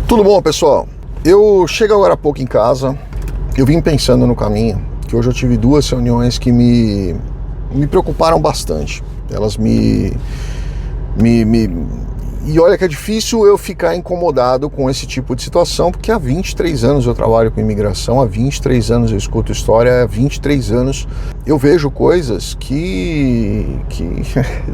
Tudo bom, pessoal? Eu chego agora há pouco em casa, eu vim pensando no caminho, que hoje eu tive duas reuniões que me preocuparam bastante. Elas E olha que é difícil eu ficar incomodado com esse tipo de situação, porque há 23 anos eu trabalho com imigração, há 23 anos eu escuto história, há 23 anos eu vejo coisas que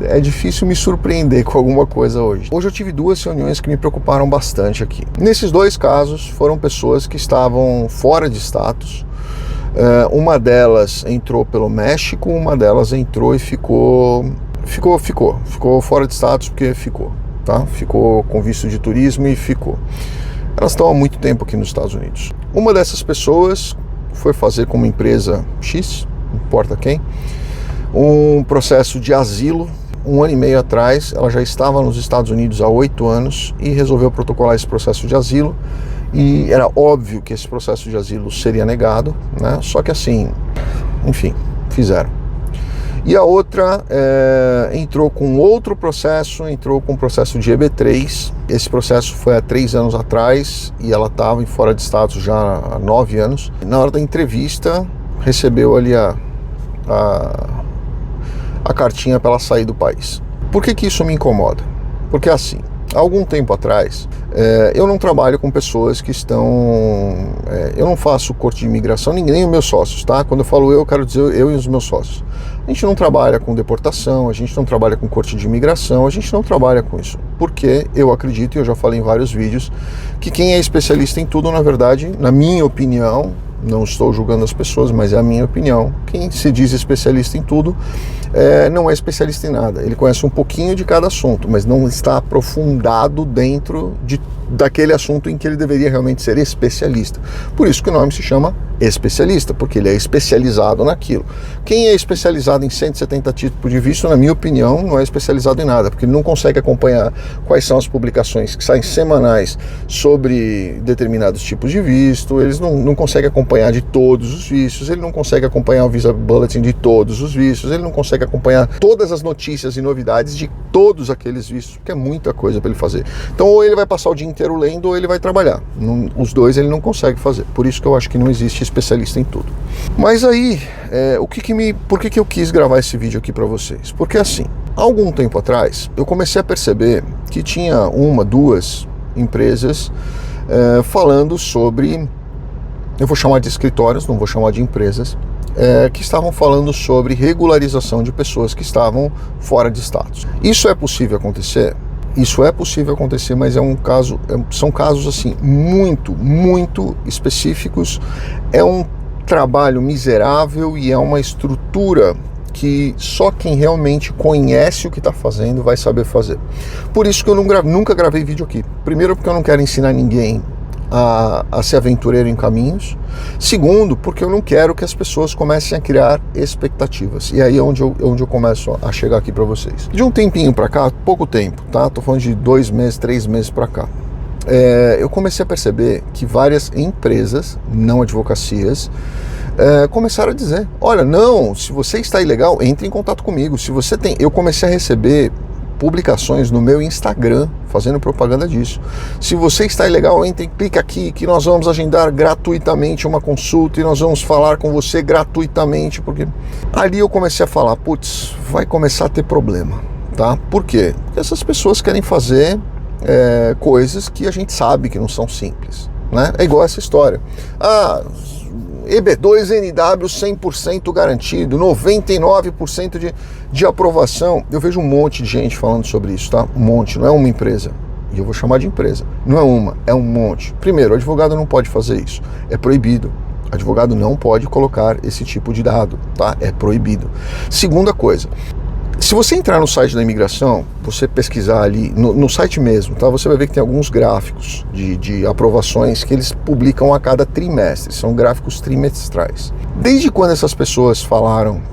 é difícil me surpreender com alguma coisa hoje. Hoje eu tive duas reuniões que me preocuparam bastante aqui. Nesses dois casos foram pessoas que estavam fora de status. Uma delas entrou pelo México, uma delas entrou e ficou fora de status porque ficou. Tá? Ficou com visto de turismo e ficou. Elas estão há muito tempo aqui nos Estados Unidos. Uma dessas pessoas foi fazer com uma empresa X, não importa quem, um processo de asilo. 1 ano e meio atrás, ela já estava nos Estados Unidos há 8 anos e resolveu protocolar esse processo de asilo. E era óbvio que esse processo de asilo seria negado, né? Só que assim, enfim, fizeram. E a outra entrou com outro processo, entrou com um processo de EB3. Esse processo foi há 3 anos atrás e ela estava fora de status já há 9 anos. Na hora da entrevista, recebeu ali a cartinha para ela sair do país. Por que isso me incomoda? Porque assim, há algum tempo atrás, eu não trabalho com pessoas que estão... eu não faço corte de imigração, nem os meus sócios, tá? Quando eu falo eu quero dizer eu e os meus sócios. A gente não trabalha com deportação, a gente não trabalha com corte de imigração, a gente não trabalha com isso. Porque eu acredito, e eu já falei em vários vídeos, que quem é especialista em tudo, na verdade, na minha opinião, não estou julgando as pessoas, mas é a minha opinião, quem se diz especialista em tudo não é especialista em nada. Ele conhece um pouquinho de cada assunto, mas não está aprofundado dentro daquele assunto em que ele deveria realmente ser especialista. Por isso que o nome se chama especialista, porque ele é especializado naquilo. Quem é especializado em 170 tipos de visto, na minha opinião, não é especializado em nada, porque ele não consegue acompanhar quais são as publicações que saem semanais sobre determinados tipos de visto, eles não conseguem acompanhar de todos os vistos, ele não consegue acompanhar o Visa Bulletin de todos os vistos, ele não consegue acompanhar todas as notícias e novidades de todos aqueles vistos, porque é muita coisa para ele fazer. Então, ou ele vai passar o dia inteiro lendo, ou ele vai trabalhar. Os dois ele não consegue fazer. Por isso que eu acho que não existe especialista em tudo. Mas aí, por que eu quis gravar esse vídeo aqui para vocês? Porque assim, há algum tempo atrás, eu comecei a perceber que tinha 1, 2 empresas falando sobre, eu vou chamar de escritórios, não vou chamar de empresas, que estavam falando sobre regularização de pessoas que estavam fora de status. Isso é possível acontecer? Isso é possível acontecer, mas são casos assim muito específicos. É um trabalho miserável e é uma estrutura que só quem realmente conhece o que está fazendo vai saber fazer. Por isso que eu nunca gravei vídeo aqui. Primeiro, porque eu não quero ensinar ninguém a ser aventureiro em caminhos. Segundo, porque eu não quero que as pessoas comecem a criar expectativas. E aí é onde eu começo a chegar aqui para vocês. De um tempinho para cá, pouco tempo, tá? Tô falando de 2 meses, 3 meses para cá. Eu comecei a perceber que várias empresas, não advocacias, começaram a dizer: olha, não, se você está ilegal, entre em contato comigo. Se você tem... Eu comecei a receber publicações no meu Instagram fazendo propaganda disso. Se você está ilegal, clica aqui que nós vamos agendar gratuitamente uma consulta e nós vamos falar com você gratuitamente, porque ali eu comecei a falar, putz, vai começar a ter problema, tá? Por quê? Porque essas pessoas querem fazer coisas que a gente sabe que não são simples, né? É igual essa história. EB2NW 100% garantido, 99% de aprovação. Eu vejo um monte de gente falando sobre isso, tá? Um monte, não é uma empresa. E eu vou chamar de empresa. Não é uma, é um monte. Primeiro, o advogado não pode fazer isso. É proibido. O advogado não pode colocar esse tipo de dado, tá? É proibido. Segunda coisa, se você entrar no site da imigração, você pesquisar ali, no site mesmo, tá? Você vai ver que tem alguns gráficos de aprovações que eles publicam a cada trimestre, são gráficos trimestrais. Desde quando essas pessoas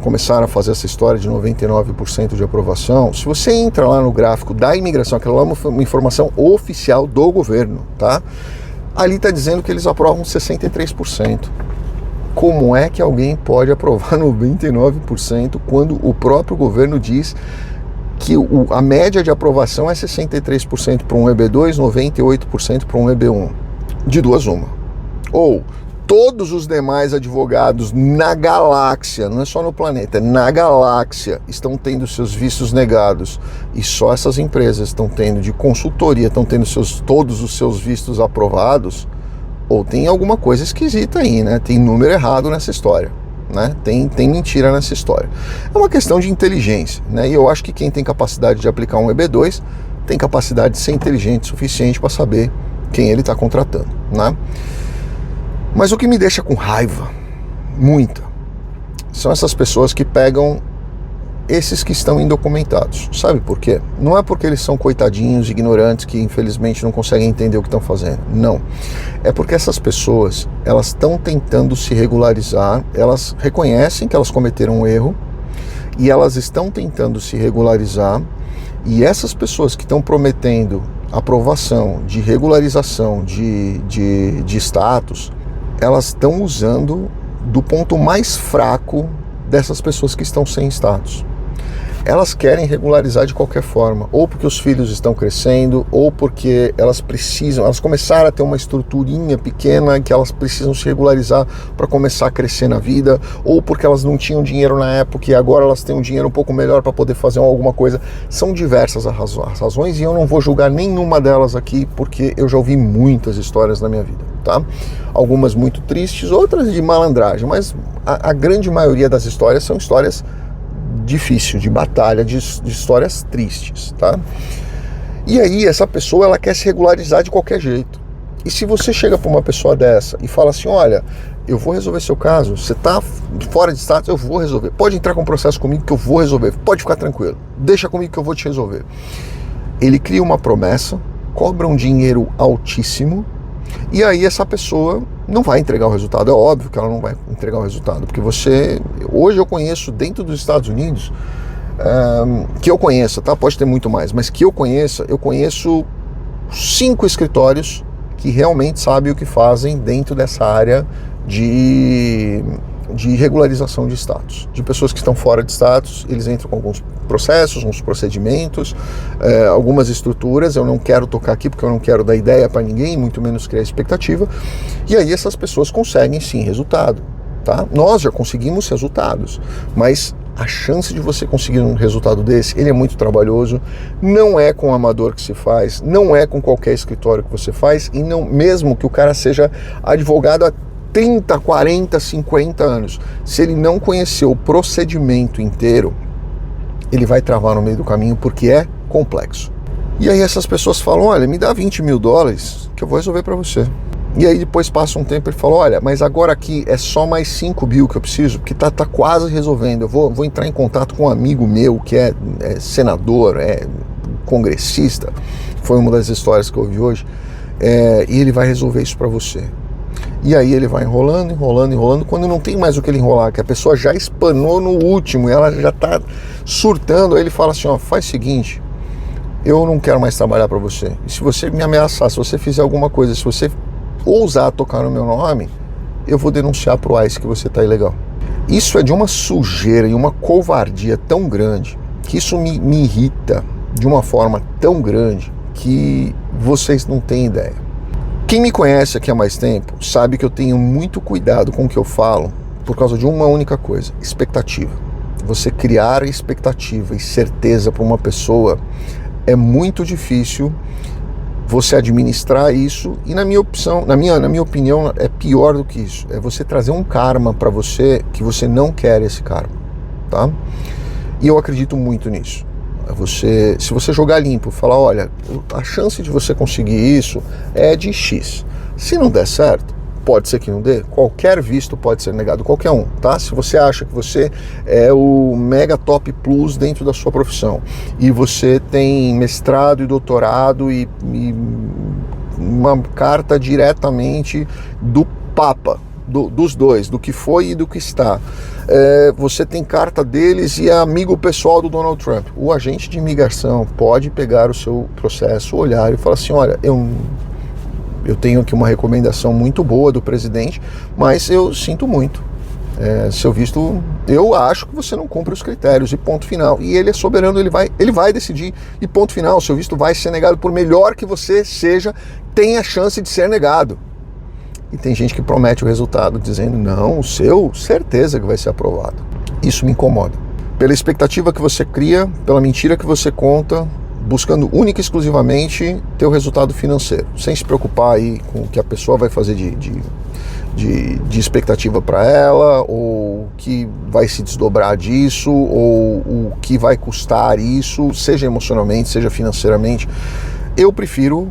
começaram a fazer essa história de 99% de aprovação, se você entra lá no gráfico da imigração, aquela lá é uma informação oficial do governo, tá? Ali está dizendo que eles aprovam 63%. Como é que alguém pode aprovar 99% quando o próprio governo diz que a média de aprovação é 63% para um EB2, 98% para um EB1. De duas uma. Ou todos os demais advogados na galáxia, não é só no planeta, é na galáxia, estão tendo seus vistos negados e só essas empresas estão tendo de consultoria, estão tendo todos os seus vistos aprovados, ou tem alguma coisa esquisita aí, né? Tem número errado nessa história. Né? Tem mentira nessa história. É uma questão de inteligência, né? E eu acho que quem tem capacidade de aplicar um EB2 tem capacidade de ser inteligente o suficiente para saber quem ele está contratando, né? Mas o que me deixa com raiva, muita, são essas pessoas que pegam esses que estão indocumentados. Sabe por quê? Não é porque eles são coitadinhos, ignorantes, que infelizmente não conseguem entender o que estão fazendo. Não. É porque essas pessoas, elas estão tentando se regularizar, elas reconhecem que elas cometeram um erro e elas estão tentando se regularizar, e essas pessoas que estão prometendo aprovação de regularização de status, elas estão usando do ponto mais fraco dessas pessoas que estão sem status. Elas querem regularizar de qualquer forma, ou porque os filhos estão crescendo, ou porque elas começaram a ter uma estruturinha pequena que elas precisam se regularizar para começar a crescer na vida, ou porque elas não tinham dinheiro na época e agora elas têm um dinheiro um pouco melhor para poder fazer alguma coisa. São diversas as razões e eu não vou julgar nenhuma delas aqui, porque eu já ouvi muitas histórias na minha vida, tá? Algumas muito tristes, outras de malandragem, mas a grande maioria das histórias são histórias difícil, de batalha, de histórias tristes, tá? E aí essa pessoa, ela quer se regularizar de qualquer jeito. E se você chega para uma pessoa dessa e fala assim, olha, eu vou resolver seu caso, você tá fora de status, eu vou resolver, pode entrar com um processo comigo que eu vou resolver, pode ficar tranquilo, deixa comigo que eu vou te resolver. Ele cria uma promessa, cobra um dinheiro altíssimo, e aí essa pessoa não vai entregar o resultado. É óbvio que ela não vai entregar o resultado, porque hoje eu conheço dentro dos Estados Unidos, que eu conheça, tá? Pode ter muito mais, mas que eu conheço 5 escritórios que realmente sabem o que fazem dentro dessa área de regularização de status, de pessoas que estão fora de status. Eles entram com alguns processos, uns procedimentos, algumas estruturas. Eu não quero tocar aqui porque eu não quero dar ideia para ninguém, muito menos criar expectativa. E aí essas pessoas conseguem sim resultado, tá? Nós já conseguimos resultados, mas a chance de você conseguir um resultado desse, ele é muito trabalhoso, não é com o amador que se faz, não é com qualquer escritório que você faz, e não, mesmo que o cara seja advogado há 30, 40, 50 anos, se ele não conhecer o procedimento inteiro, ele vai travar no meio do caminho, porque é complexo. E aí essas pessoas falam, olha, me dá $20 mil que eu vou resolver para você. E aí depois passa um tempo e ele fala, olha, mas agora aqui é só mais 5 mil que eu preciso, porque tá quase resolvendo. Eu vou entrar em contato com um amigo meu que é senador, é congressista, foi uma das histórias que eu ouvi hoje, e ele vai resolver isso para você. E aí ele vai enrolando, quando não tem mais o que ele enrolar, que a pessoa já espanou no último e ela já tá surtando, aí ele fala assim, ó, faz o seguinte, eu não quero mais trabalhar para você. E se você me ameaçar, se você fizer alguma coisa, se você ousar tocar no meu nome, eu vou denunciar pro ICE que você tá ilegal. Isso é de uma sujeira e uma covardia tão grande, que isso me irrita de uma forma tão grande que vocês não têm ideia. Quem me conhece aqui há mais tempo sabe que eu tenho muito cuidado com o que eu falo por causa de uma única coisa, expectativa. Você criar expectativa e certeza para uma pessoa é muito difícil você administrar isso, e na minha opinião é pior do que isso, é você trazer um karma para você que você não quer esse karma, tá? E eu acredito muito nisso. Se você jogar limpo, falar, olha, a chance de você conseguir isso é de X. Se não der certo, pode ser que não dê. Qualquer visto pode ser negado, qualquer um, tá? Se você acha que você é o mega top plus dentro da sua profissão e você tem mestrado e doutorado e uma carta diretamente do Papa, dos dois, do que foi e do que está. Você tem carta deles e é amigo pessoal do Donald Trump. O agente de imigração pode pegar o seu processo, olhar e falar assim, olha, eu tenho aqui uma recomendação muito boa do presidente, mas eu sinto muito. seu visto, eu acho que você não cumpre os critérios, e ponto final. E ele é soberano, ele vai decidir, e ponto final. Seu visto vai ser negado, por melhor que você seja, tem a chance de ser negado. E tem gente que promete o resultado dizendo, não, o seu, certeza que vai ser aprovado. Isso me incomoda. Pela expectativa que você cria, pela mentira que você conta, buscando única e exclusivamente ter o resultado financeiro, sem se preocupar aí com o que a pessoa vai fazer de expectativa para ela, ou o que vai se desdobrar disso, ou o que vai custar isso, seja emocionalmente, seja financeiramente. Eu prefiro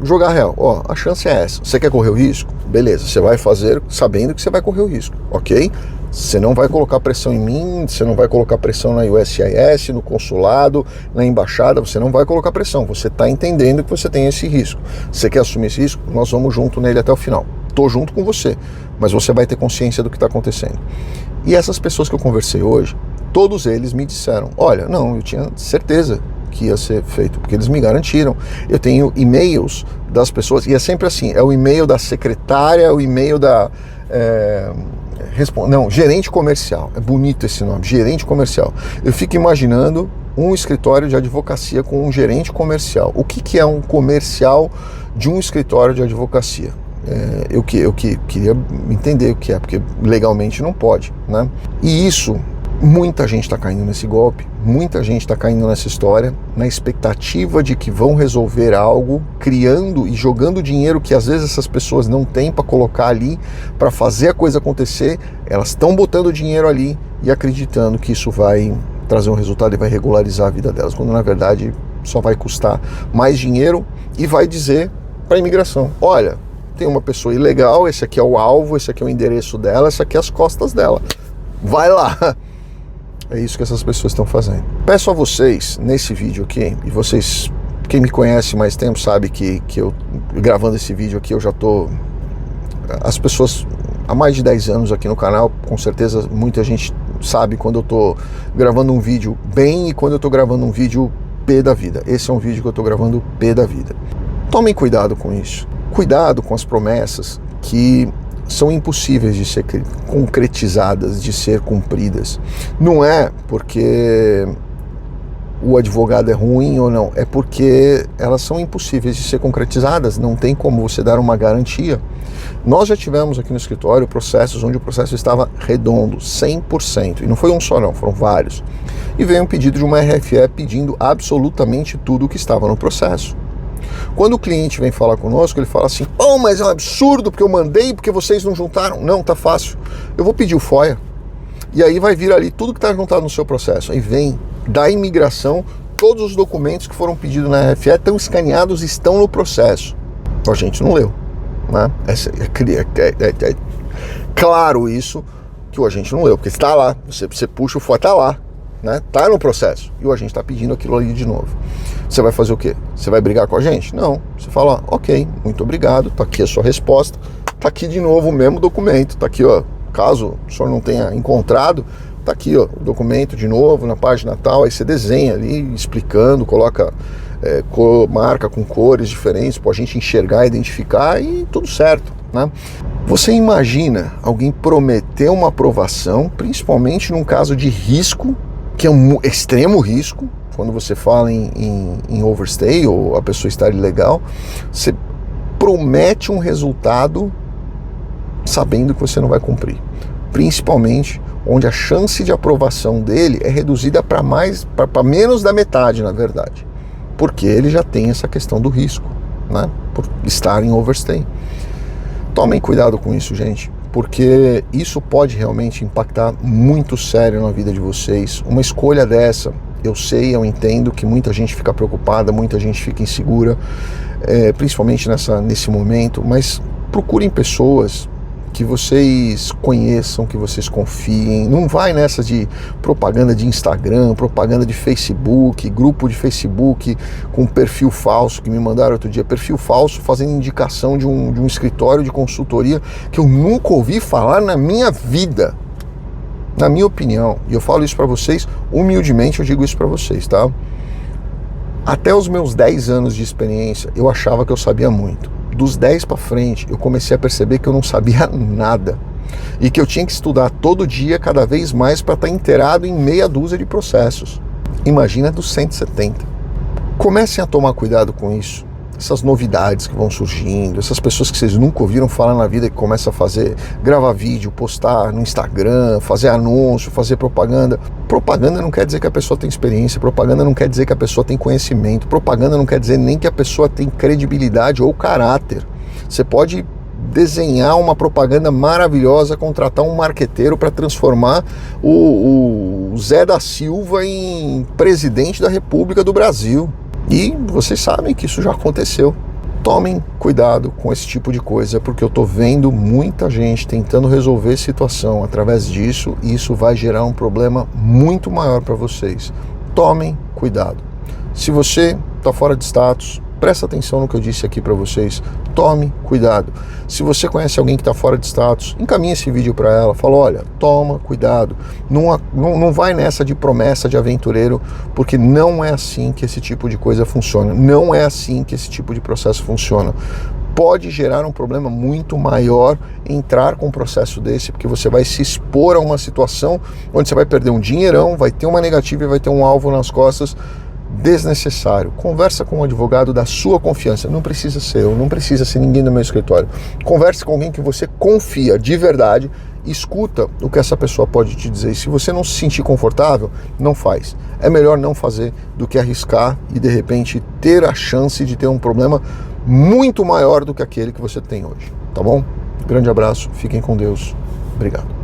jogar real. A chance é essa. Você quer correr o risco? Beleza, você vai fazer sabendo que você vai correr o risco, ok? Você não vai colocar pressão em mim, você não vai colocar pressão na USCIS, no consulado, na embaixada, você não vai colocar pressão. Você está entendendo que você tem esse risco. Você quer assumir esse risco? Nós vamos junto nele até o final. Estou junto com você, mas você vai ter consciência do que está acontecendo. E essas pessoas que eu conversei hoje, todos eles me disseram, olha, não, eu tinha certeza que ia ser feito, porque eles me garantiram. Eu tenho e-mails das pessoas, e é sempre assim, é o e-mail da secretária, o e-mail da... gerente comercial. É bonito esse nome, gerente comercial. Eu fico imaginando um escritório de advocacia com um gerente comercial. O que é um comercial de um escritório de advocacia? Eu queria entender o que é, porque legalmente não pode, né? E isso, muita gente está caindo nesse golpe, muita gente está caindo nessa história, na expectativa de que vão resolver algo, criando e jogando dinheiro que às vezes essas pessoas não têm para colocar ali, para fazer a coisa acontecer. Elas estão botando dinheiro ali e acreditando que isso vai trazer um resultado e vai regularizar a vida delas, quando na verdade só vai custar mais dinheiro e vai dizer para a imigração, olha, tem uma pessoa ilegal, esse aqui é o alvo, esse aqui é o endereço dela, esse aqui é as costas dela, vai lá. É isso que essas pessoas estão fazendo. Peço a vocês, nesse vídeo aqui, e vocês, quem me conhece mais tempo sabe que eu, gravando esse vídeo aqui, eu já tô... As pessoas, há mais de 10 anos aqui no canal, com certeza muita gente sabe quando eu tô gravando um vídeo bem e quando eu tô gravando um vídeo P da vida. Esse é um vídeo que eu tô gravando P da vida. Tomem cuidado com isso. Cuidado com as promessas que são impossíveis de ser concretizadas, de ser cumpridas. Não é porque o advogado é ruim ou não, é porque elas são impossíveis de ser concretizadas, não tem como você dar uma garantia. Nós já tivemos aqui no escritório processos onde o processo estava redondo, 100%, e não foi um só não, foram vários. E veio um pedido de uma RFE pedindo absolutamente tudo o que estava no processo. Quando o cliente vem falar conosco, ele fala assim, mas é um absurdo porque eu mandei, porque vocês não juntaram. Não, tá fácil. Eu vou pedir o FOIA. E aí vai vir ali tudo que está juntado no seu processo. Aí vem da imigração, todos os documentos que foram pedidos na RFE estão escaneados e estão no processo. A gente não leu, né? É claro isso, que o agente não leu, porque está lá. Você puxa o FOIA, está lá. Né? Tá no processo e o agente está pedindo aquilo ali de novo. Você vai fazer o quê? Você vai brigar com a gente? Não. Você fala, ok, muito obrigado, tá aqui a sua resposta, tá aqui de novo o mesmo documento, tá aqui, ó, caso o senhor não tenha encontrado, tá aqui, ó, o documento de novo na página tal, aí você desenha ali, explicando, coloca, marca com cores diferentes para a gente enxergar, identificar e tudo certo, né? Você imagina alguém prometer uma aprovação, principalmente num caso de risco, que é um extremo risco, quando você fala em overstay ou a pessoa estar ilegal, você promete um resultado sabendo que você não vai cumprir, principalmente onde a chance de aprovação dele é reduzida para menos da metade, na verdade, porque ele já tem essa questão do risco, né, por estar em overstay. Tomem cuidado com isso, gente, porque isso pode realmente impactar muito sério na vida de vocês. Uma escolha dessa, eu sei, eu entendo que muita gente fica preocupada, muita gente fica insegura, principalmente nesse momento, mas procurem pessoas que vocês conheçam, que vocês confiem. Não vai nessa de propaganda de Instagram, propaganda de Facebook, grupo de Facebook com perfil falso, que me mandaram outro dia, perfil falso fazendo indicação de um escritório de consultoria que eu nunca ouvi falar na minha vida, na minha opinião. E eu falo isso para vocês, humildemente eu digo isso para vocês, tá? Até os meus 10 anos de experiência, eu achava que eu sabia muito. Dos 10 para frente, eu comecei a perceber que eu não sabia nada. e que eu tinha que estudar todo dia, cada vez mais, para estar inteirado em meia dúzia de processos. Imagina dos 170. Comecem a tomar cuidado com isso. Essas novidades que vão surgindo, essas pessoas que vocês nunca ouviram falar na vida, que começam a fazer, gravar vídeo, postar no Instagram, fazer anúncio, fazer propaganda. Propaganda não quer dizer que a pessoa tem experiência, propaganda não quer dizer que a pessoa tem conhecimento, propaganda não quer dizer nem que a pessoa tem credibilidade ou caráter. Você pode desenhar uma propaganda maravilhosa, contratar um marqueteiro para transformar o Zé da Silva em presidente da República do Brasil. E vocês sabem que isso já aconteceu. Tomem cuidado com esse tipo de coisa, porque eu estou vendo muita gente tentando resolver a situação através disso, e isso vai gerar um problema muito maior para vocês. Tomem cuidado. Se você está fora de status, presta atenção no que eu disse aqui para vocês. Tome cuidado. Se você conhece alguém que está fora de status, encaminhe esse vídeo para ela. Fala, olha, toma cuidado. Não vai nessa de promessa de aventureiro, porque não é assim que esse tipo de coisa funciona. Não é assim que esse tipo de processo funciona. Pode gerar um problema muito maior entrar com um processo desse, porque você vai se expor a uma situação onde você vai perder um dinheirão, vai ter uma negativa e vai ter um alvo nas costas desnecessário. Conversa com um advogado da sua confiança. Não precisa ser eu, não precisa ser ninguém do meu escritório. Converse com alguém que você confia de verdade, escuta o que essa pessoa pode te dizer. E se você não se sentir confortável, não faz. É melhor não fazer do que arriscar e de repente ter a chance de ter um problema muito maior do que aquele que você tem hoje. Tá bom? Grande abraço, fiquem com Deus. Obrigado.